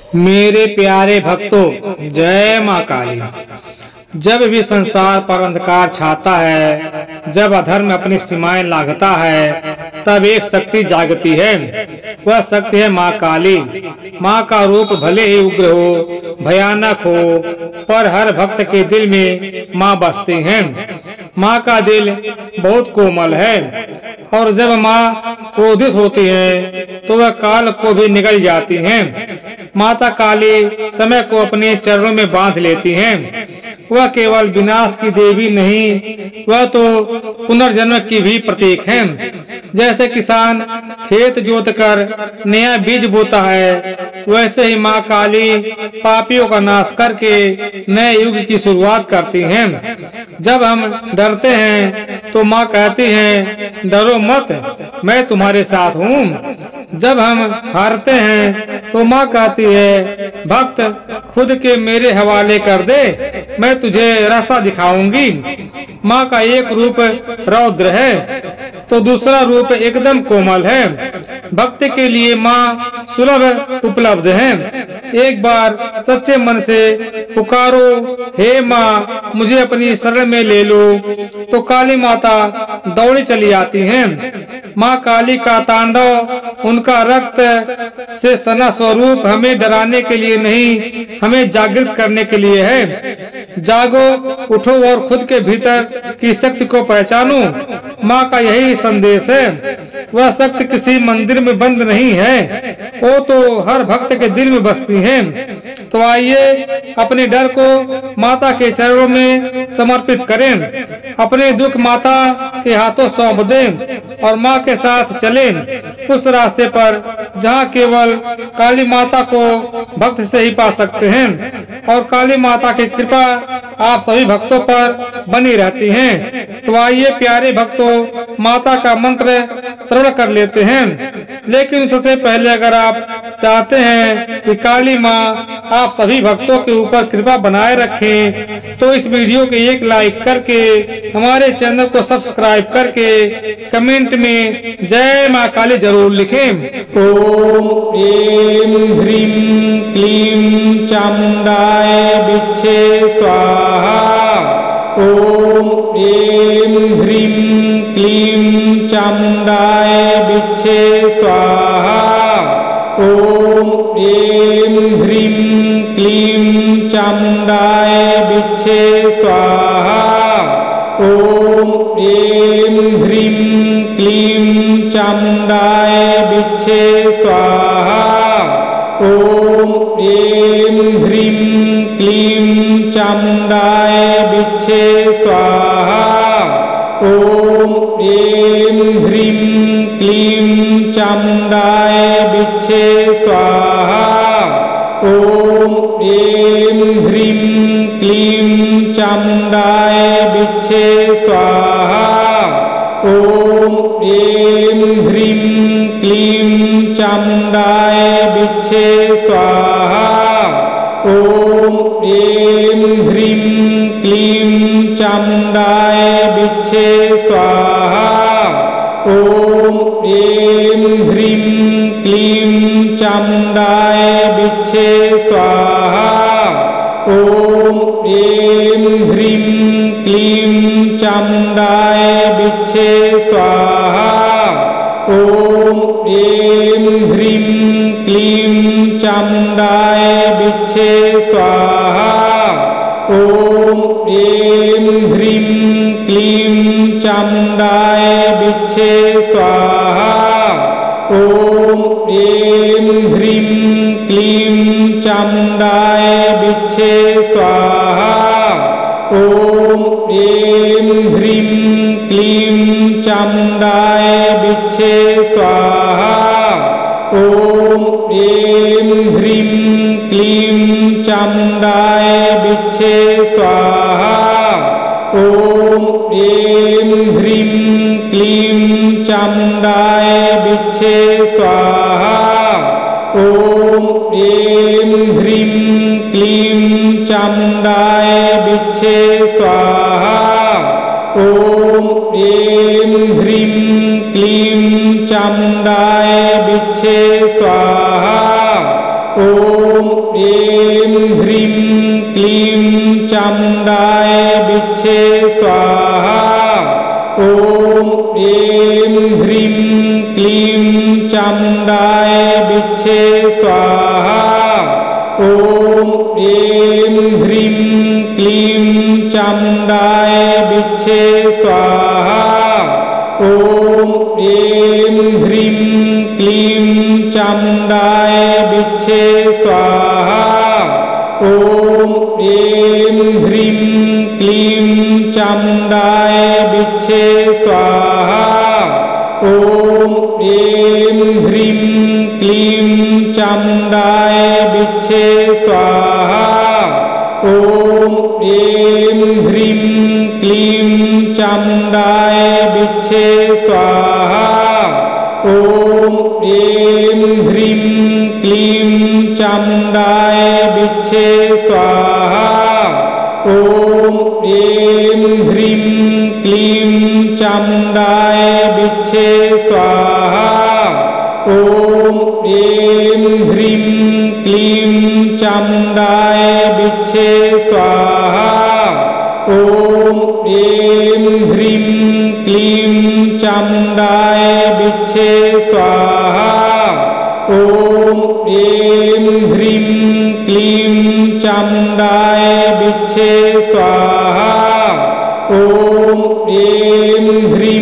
मेरे प्यारे भक्तों, जय माँ काली। जब भी संसार पर अंधकार छाता है, जब अधर्म अपनी सीमाएं लांघता है, तब एक शक्ति जागती है। वह शक्ति है माँ काली। माँ का रूप भले ही उग्र हो, भयानक हो, पर हर भक्त के दिल में माँ बसती है। माँ का दिल बहुत कोमल है और जब माँ क्रोधित होती है तो वह काल को भी निगल जाती हैं। माता काली समय को अपने चरणों में बांध लेती हैं। वह केवल विनाश की देवी नहीं, वह तो पुनर्जन्म की भी प्रतीक है। जैसे किसान खेत जोतकर नया बीज बोता है, वैसे ही माँ काली पापियों का नाश करके नए युग की शुरुआत करती हैं। जब हम डरते हैं तो माँ कहती हैं, डरो मत, मैं तुम्हारे साथ हूँ। जब हम हारते हैं तो माँ कहती है, भक्त खुद के मेरे हवाले कर दे, मैं तुझे रास्ता दिखाऊंगी। माँ का एक रूप रौद्र है तो दूसरा रूप एकदम कोमल है। भक्ति के लिए माँ सुलभ उपलब्ध है। एक बार सच्चे मन से पुकारो, हे माँ मुझे अपनी शरण में ले लो, तो काली माता दौड़ी चली आती हैं। माँ काली का तांडव, उनका रक्त से सना स्वरूप हमें डराने के लिए नहीं, हमें जागृत करने के लिए है। जागो, उठो और खुद के भीतर की शक्ति को पहचानो। माँ का यही संदेश है। वह शक्ति किसी मंदिर में बंद नहीं है, वो तो हर भक्त के दिल में बसती है। तो आइए अपने डर को माता के चरणों में समर्पित करें, अपने दुख माता के हाथों सौंप दें और माँ के साथ चलें उस रास्ते पर जहाँ केवल काली माता को भक्त से ही पा सकते हैं। और काली माता की कृपा आप सभी भक्तों पर बनी रहती है। तो आइए प्यारे भक्तों, माता का मंत्र श्रवण कर लेते हैं। लेकिन उससे पहले अगर आप चाहते हैं कि काली माँ आप सभी भक्तों के ऊपर कृपा बनाए रखें, तो इस वीडियो को एक लाइक करके, हमारे चैनल को सब्सक्राइब करके कमेंट में जय माँ काली जरूर लिखें। ओम ऐं ह्रीं क्लीं चामुंडाय विच्छे स्वाहा। ओम ऐं ह्रीं क्लीं चामुंडाय विच्छे स्वाहा। ओम ऐं ह्रीं क्लीं चामुंडाय विच्छे स्वाहा। ओम ऐं ह्रीं क्लीं चामुंडाय विच्छे स्वाहा। ओम ऐं ह्रीं क्लीं चामुंडाय विच्छे स्वाहा। ओम ऐं ह्रीं क्लीं चामुंडाय विच्छे स्वाहा। ओम ऐं ह्रीं क्लीं चामुंडाय विच्छे स्वाहा। ओम ऐं ह्रीं क्लीं चामुंडाय विच्छे स्वाहा। ओम ऐं ह्रीं क्लीं चामुंडाय विच्छे स्वाहा। ओम ऐं ह्रीं क्लीं चामुंडाय विच्छे स्वाहा। ओम ऐं ह्रीं क्लीं चामुंडाय विच्छे स्वाहा। ओम ऐं ह्रीं क्लीं चामुंडाय विच्छे स्वाहा। ओम ऐं ह्रीं क्लीं चामुंडाय विच्छे स्वाहा। ओम ऐं ह्रीं क्लीं चामुंडाय विच्छे स्वाहा। ओम ऐं ह्रीं क्लीं चामुंडाय विच्छे स्वाहा। ओम ऐं ह्रीं क्लीं चामुंडाय विच्छे स्वाहा। ओम ऐं ह्रीं क्लीं चामुंडाय विच्छे स्वाहा। ओम ऐं ह्रीं क्लीं चामुंडाय विच्छे स्वाहा। ओम ऐं ह्रीं क्लीं चामुंडाय विच्छे स्वाहा। ओम ऐं ह्रीं क्लीं चामुण्डाय विच्छे स्वाहा। ॐ ऐं ह्रीं क्लीं चामुण्डाय विच्छे स्वाहा। ॐ ऐं ह्रीं क्लीं चामुण्डाय विच्छे स्वाहा। ॐ ऐं ह्रीं क्लीं चामुण्डाय विच्छे स्वाहा। ॐ ऐं ह्रीं क्लीं चामुण्डाय विच्छे स्वाहा। ॐ ऐं ह्रीं क्लीं चामुण्डाय विच्छे स्वाहा। ॐ ऐं ह्रीं क्लीं चामुण्डाय विच्छे स्वाहा। ॐ ऐं ह्रीं क्लीं चामुण्डाय विच्छे स्वाहा। ॐ ऐं ह्रीं क्लीं चामुण्डाय विच्छे स्वाहा। ॐ ऐं ह्रीं क्लीं चामुण्डाय विच्छे स्वाहा। ॐ ऐं ह्रीं क्लीं चामुण्डाय विच्छे स्वाहा। ॐ ऐं ह्रीं क्लीं चामुण्डाय विच्छे स्वाहा। ॐ ऐं ह्रीं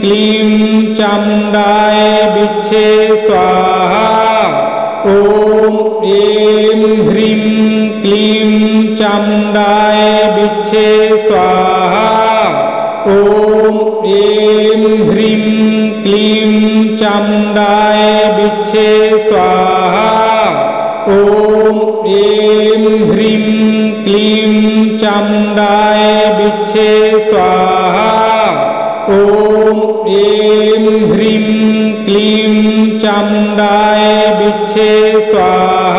क्लीं चामुण्डाय विच्छे स्वाहा। ॐ ऐं ह्रीं क्लीं चामुण्डाय विच्छे स्वाहा। ॐ ऐं ह्रीं क्लीं चामुण्डाय विच्छे स्वाहा। ॐ ऐं ह्रीं क्लीं चामुण्डाय विच्छे स्वाहा। ॐ ऐं ह्रीं क्लीं चामुण्डाय विच्छे स्वाहा।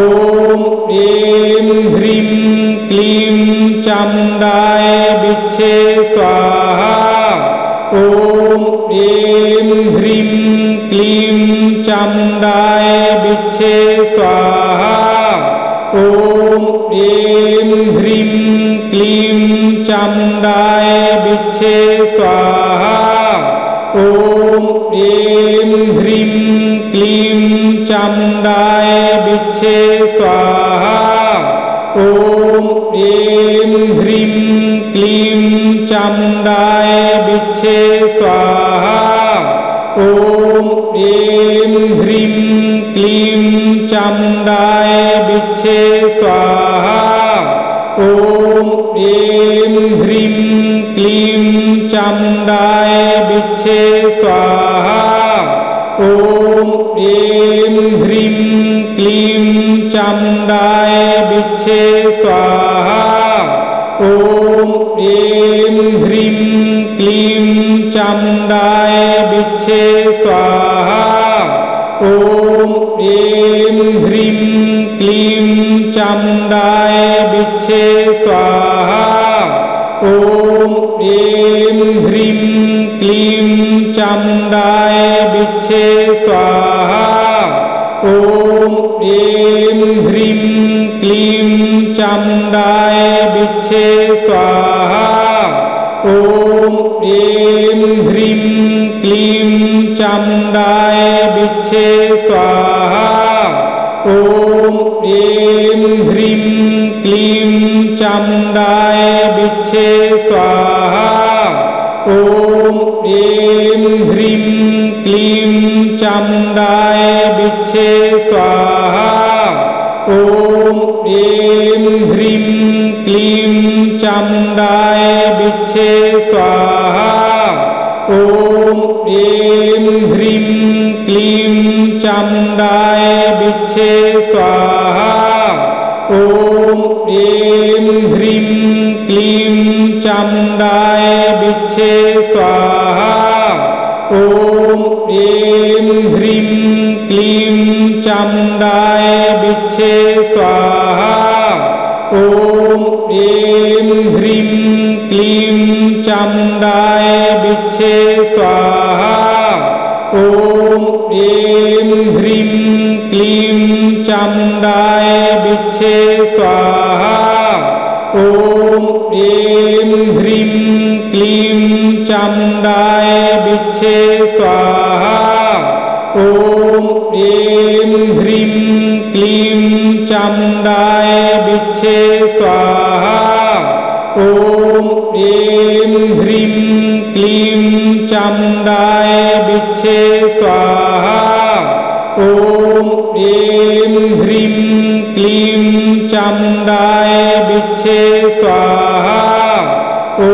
ॐ ऐं ह्रीं क्लीं चामुण्डाय विच्छे स्वाहा। ॐ ऐं ह्रीं क्लीं चामुण्डाय विच्छे स्वाहा। ॐ ऐं ह्रीं क्लीं चामुण्डाय विच्छे स्वाहा। ॐ ऐं ह्रीं क्लीं चामुण्डाय विच्छे स्वाहा। ॐ ऐं ह्रीं क्लीं चामुण्डाय विच्छे स्वाहा। ॐ ऐं ह्रीं क्लीं चामुण्डाय विच्छे स्वाहा। ॐ ऐं ह्रीं क्लीं चामुण्डाय विच्छे स्वाहा। ॐ ऐं ह्रीं क्लीं चामुण्डाय विच्छे स्वाहा। ॐ ऐं ह्रीं क्लीं चामुण्डाय विच्छे स्वाहा। ॐ ऐं ह्रीं क्लीं चामुण्डाय विच्छे स्वाहा। ॐ ऐं ह्रीं क्लीं चामुण्डाय विच्छे स्वाहा। ॐ ऐं ह्रीं क्लीं चामुण्डाय विच्छे स्वाहा। ॐ ऐं ह्रीं क्लीं चामुण्डाय विच्छे स्वाहा। ॐ ऐं ह्रीं क्लीं चामुण्डाय विच्छे स्वाहा। ॐ ऐं ह्रीं क्लीं चामुण्डाय विच्छे स्वाहा। ॐ ऐं ह्रीं क्लीं चामुण्डाय विच्छे स्वाहा। ॐ ऐं ह्रीं क्लीं चामुण्डाय विच्छे स्वाहा। ॐ ऐं ह्रीं क्लीं चामुण्डाय विच्छे स्वाहा। ॐ ऐं ह्रीं क्लीं चामुण्डाय विच्छे स्वाहा। ॐ ऐं ह्रीं क्लीं चामुण्डाय विच्छे स्वाहा। ॐ ऐं ह्रीं क्लीं चामुण्डाय बिच्छे स्वाहा। ॐ ऐं ह्रीं क्लीं चामुण्डाय बिच्छे स्वाहा। ॐ ऐं ह्रीं क्लीं चामुण्डाय बिच्छे स्वाहा। ॐ ऐं ह्रीं क्लीं चामुण्डाय बिच्छे स्वाहा। ॐ ऐं ह्रीं क्लीं चामुण्डाय बिच्छे स्वाहा। ॐ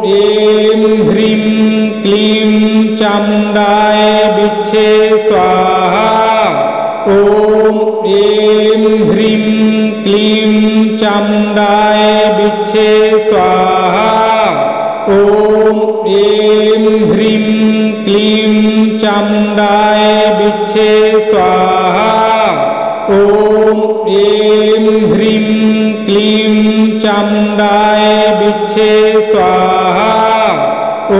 ऐं ह्रीं क्लीं चामुण्डाय बिच्छे स्वाहा। ॐ ऐं ह्रीं क्लीं चामुण्डाय बिच्छे स्वाहा। ॐ ऐं ह्रीं क्लीं चामुण्डाय बिच्छे स्वाहा। ॐ ऐं ह्रीं क्लीं चामुण्डाय बिच्छे स्वाहा। ॐ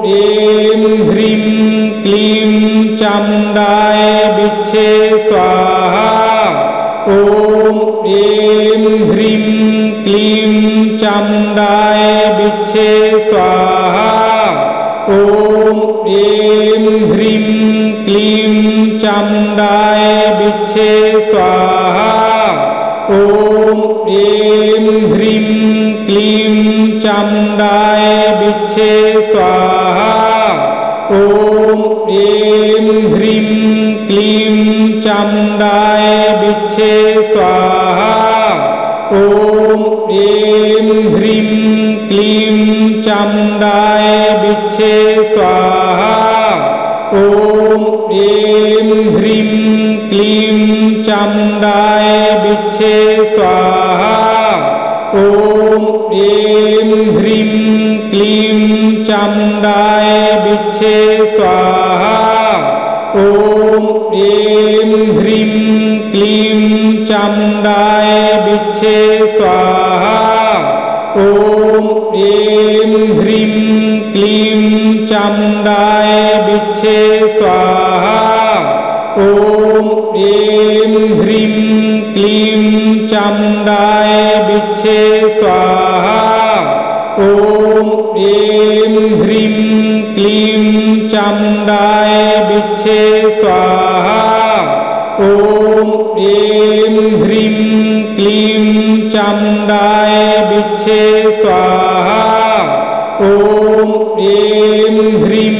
ऐं ह्रीं क्लीं चामुण्डाय बिच्छे स्वाहा। ॐ ऐं ह्रीं क्लीं चामुण्डाय बिच्छे स्वाहा। ॐ ऐं ह्रीं क्लीं चामुण्डाय बिच्छे स्वाहा। ॐ ऐं ह्रीं क्लीं चामुण्डाय बिच्छे स्वाहा। ॐ ऐं ह्रीं क्लीं चामुण्डाय बिच्छे स्वाहा। ॐ ऐं ह्रीं क्लीं चामुण्डाय बिच्छे स्वाहा। ॐ ऐं ह्रीं क्लीं चामुण्डाय बिच्छे स्वाहा। ॐ ऐं ह्रीं क्लीं चामुण्डाय बिच्छे स्वाहा। ॐ ऐं ह्रीं क्लीं चामुण्डाय बिच्छे स्वाहा। ॐ ऐं ह्रीं क्लीं चामुण्डाय बिच्छे स्वाहा। ॐ ऐं ह्रीं क्लीं चामुण्डाय बिच्छे स्वाहा। ॐ ऐं ह्रीं क्लीं चामुण्डाय बिच्छे स्वाहा। ॐ ऐं ह्रीं क्लीं चामुण्डाय बिच्छे स्वाहा। ॐ ऐं ह्रीं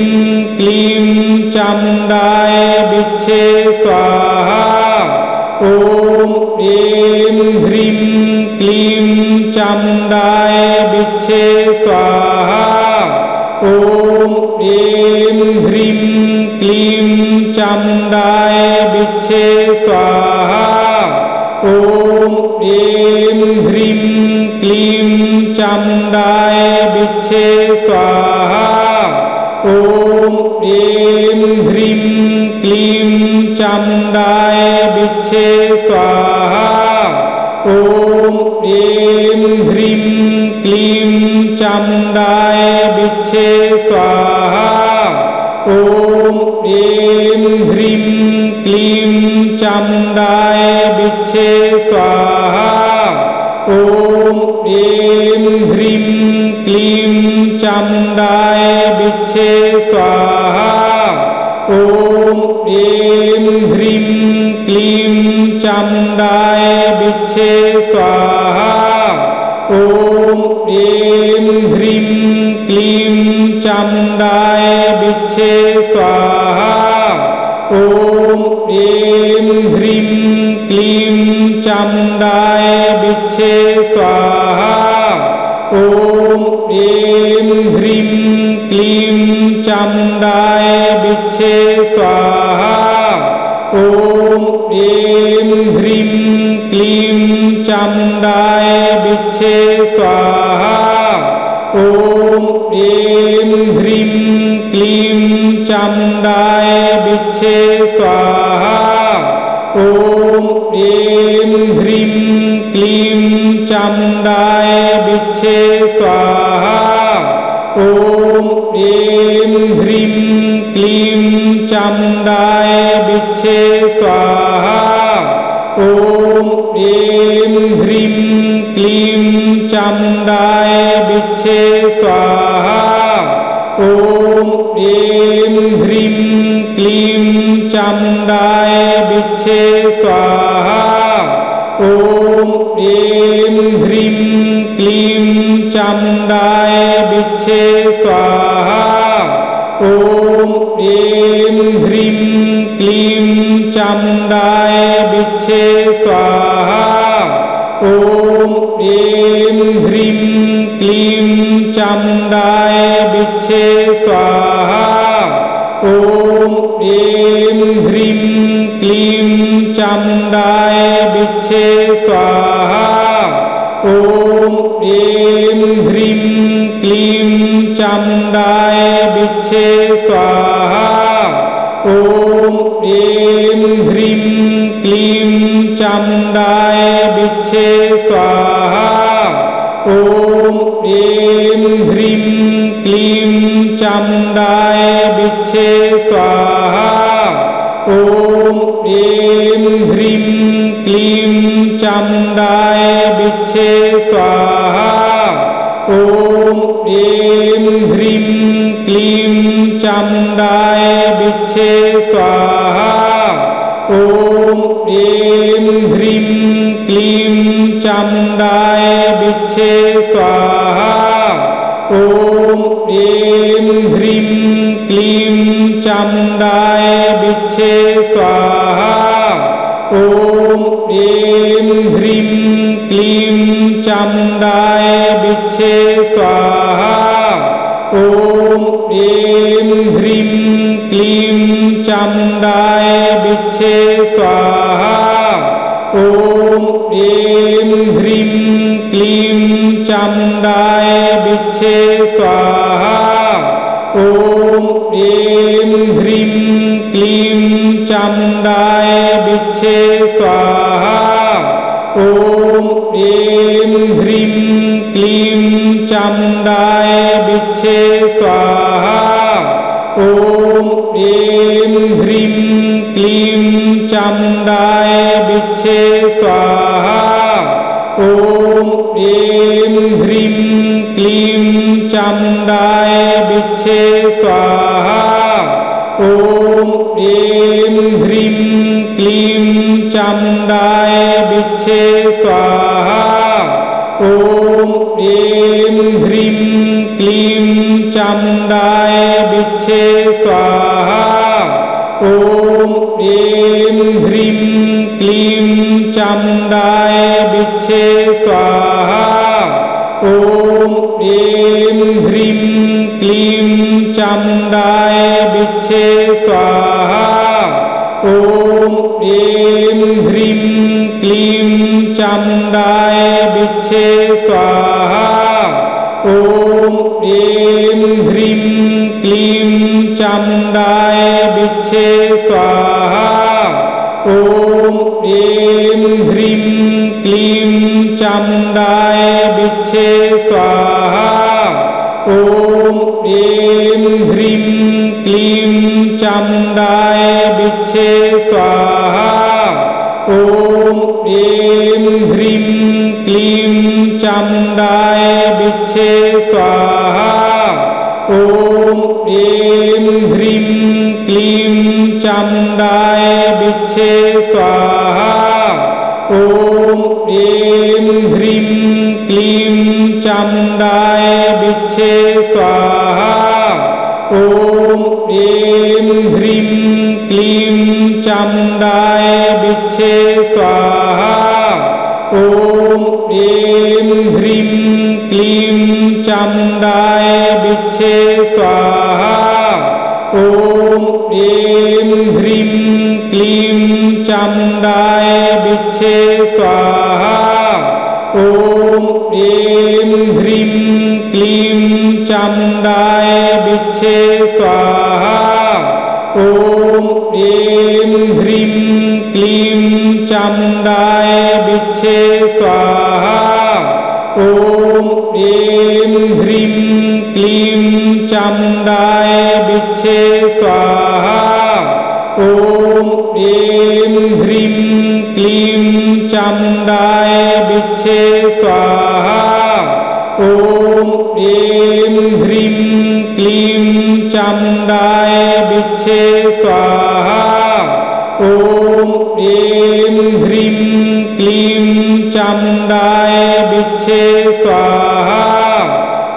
क्लीं चामुण्डाय बिच्छे स्वाहा। ॐ ऐं ह्रीं क्लीं चामुण्डाय बिच्छे स्वाहा। ॐ ऐं ह्रीं क्लीं चामुण्डाय बिच्छे स्वाहा। ॐ ऐं ह्रीं क्लीं चामुण्डाय बिच्छे स्वाहा। ॐ ऐं ह्रीं क्लीं चामुण्डाय बिच्छे स्वाहा। ॐ ऐं ह्रीं क्लीं चामुण्डाय बिच्छे स्वाहा। ॐ ऐं ह्रीं क्लीं चामुण्डाय बिच्छे स्वाहा। ॐ ऐं ह्रीं क्लीं चामुण्डाय बिच्छे स्वाहा। ॐ ऐं ह्रीं क्लीं चामुण्डाय बिच्छे स्वाहा। ॐ ऐं ह्रीं क्लीं चामुण्डाय बिच्छे स्वाहा। ॐ ऐं ह्रीं क्लीं चामुण्डाय बिच्छे स्वाहा। ॐ ऐं ह्रीं क्लीं चामुण्डाय बिच्छे स्वाहा। ॐ ऐं ह्रीं क्लीं चामुण्डाय बिच्छे स्वाहा। ॐ ऐं ह्रीं क्लीं चामुण्डाय बिच्छे स्वाहा। ॐ ऐं ह्रीं क्लीं चामुण्डाय बिच्छे स्वाहा। ॐ ऐं ह्रीं क्लीं चामुण्डाय बिच्छे स्वाहा। ॐ ऐं ह्रीं क्लीं चामुण्डाय बिच्छे स्वाहा। ॐ ऐं ह्रीं क्लीं चामुण्डाय बिच्छे स्वाहा। ॐ ऐं ह्रीं क्लीं चामुण्डाय बिच्छे स्वाहा। ॐ ऐं ह्रीं क्लीं चामुण्डाय बिच्छे स्वाहा। ॐ ऐं ह्रीं क्लीं चामुण्डाय बिच्छे स्वाहा। ॐ ऐं ह्रीं क्लीं चामुण्डाय बिच्छे स्वाहा। ॐ ऐं ह्रीं क्लीं चामुण्डाय बिच्छे स्वाहा। ॐ ऐं ह्रीं क्लीं चामुण्डाय बिच्छे स्वाहा। ॐ ऐं ह्रीं क्लीं चामुण्डाय बिच्छे स्वाहा। ॐ ऐं ह्रीं क्लीं चामुण्डाय बिच्छे स्वाहा। ॐ ऐं ह्रीं क्लीं चामुण्डाय बिच्छे स्वाहा। ॐ ऐं ह्रीं क्लीं चामुण्डाय बिच्छे स्वाहा। ॐ ऐं ह्रीं क्लीं चामुण्डाय बिच्छे स्वाहा। ॐ ऐं ह्रीं क्लीं चामुण्डाय बिच्छे स्वाहा। ॐ ऐं ह्रीं क्लीं चामुण्डाय बिच्छे स्वाहा। ॐ ऐं ह्रीं क्लीं चामुण्डाय बिच्छे स्वाहा। ॐ ऐं ह्रीं क्लीं चामुण्डाय बिच्छे स्वाहा। ॐ ऐं ह्रीं क्लीं चामुण्डाय बिच्छे स्वाहा। ॐ ऐं ह्रीं क्लीं चामुण्डाय बिच्छे स्वाहा। ॐ ऐं ह्रीं क्लीं चामुण्डाय बिच्छे स्वाहा। ॐ ऐं ह्रीं क्लीं चामुण्डाय बिच्छे स्वाहा। ॐ ऐं ह्रीं क्लीं चामुण्डाय बिच्छे स्वाहा। ॐ ऐं ह्रीं क्लीं चामुण्डाय बिच्छे स्वाहा। ॐ ऐं ह्रीं क्लीं चामुण्डाय बिच्छे स्वाहा। ॐ ऐं ह्रीं क्लीं चामुण्डाय बिच्छे स्वाहा। ॐ ऐं ह्रीं क्लीं चामुण्डाय बिच्छे स्वाहा। ॐ ऐं ह्रीं क्लीं चामुण्डाय बिच्छे स्वाहा। ॐ ऐं ह्रीं क्लीं चामुण्डाय बिच्छे स्वाहा। ॐ ऐं ह्रीं क्लीं चामुण्डाय बिच्छे स्वाहा। ॐ ऐं ह्रीं क्लीं चामुण्डाय बिच्छे स्वाहा। ॐ ऐं ह्रीं क्लीं चामुण्डाय बिच्छे स्वाहा। ॐ ऐं ह्रीं क्लीं चामुण्डाय बिच्छे स्वाहा। ॐ ऐं ह्रीं क्लीं चामुण्डाय बिच्छे स्वाहा। ॐ ऐं ह्रीं क्लीं चामुण्डाय बिच्छे स्वाहा। ॐ ऐं ह्रीं क्लीं चामुण्डाय बिच्छे स्वाहा। ॐ ऐं ह्रीं क्लीं चामुण्डाय बिच्छे स्वाहा। ॐ ऐं ह्रीं क्लीं चामुण्डाय बिच्छे स्वाहा। ॐ ऐं ह्रीं क्लीं चामुण्डाय विच्छे स्वाहा। ॐ ऐं ह्रीं क्लीं चामुण्डाय विच्छे स्वाहा। ॐ ऐं ह्रीं क्लीं चामुण्डाय विच्छे स्वाहा।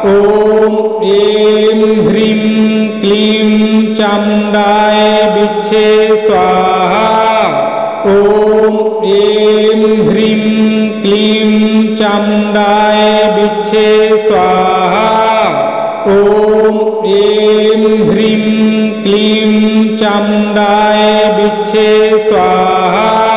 ॐ ऐं ह्रीं क्लीं चामुण्डाय विच्छे स्वाहा। ॐ ऐं ह्रीं क्लीं चामुण्डाय विच्छे स्वाहा। ॐ ऐं ह्रीं क्लीं चामुण्डाय विच्छे स्वाहा।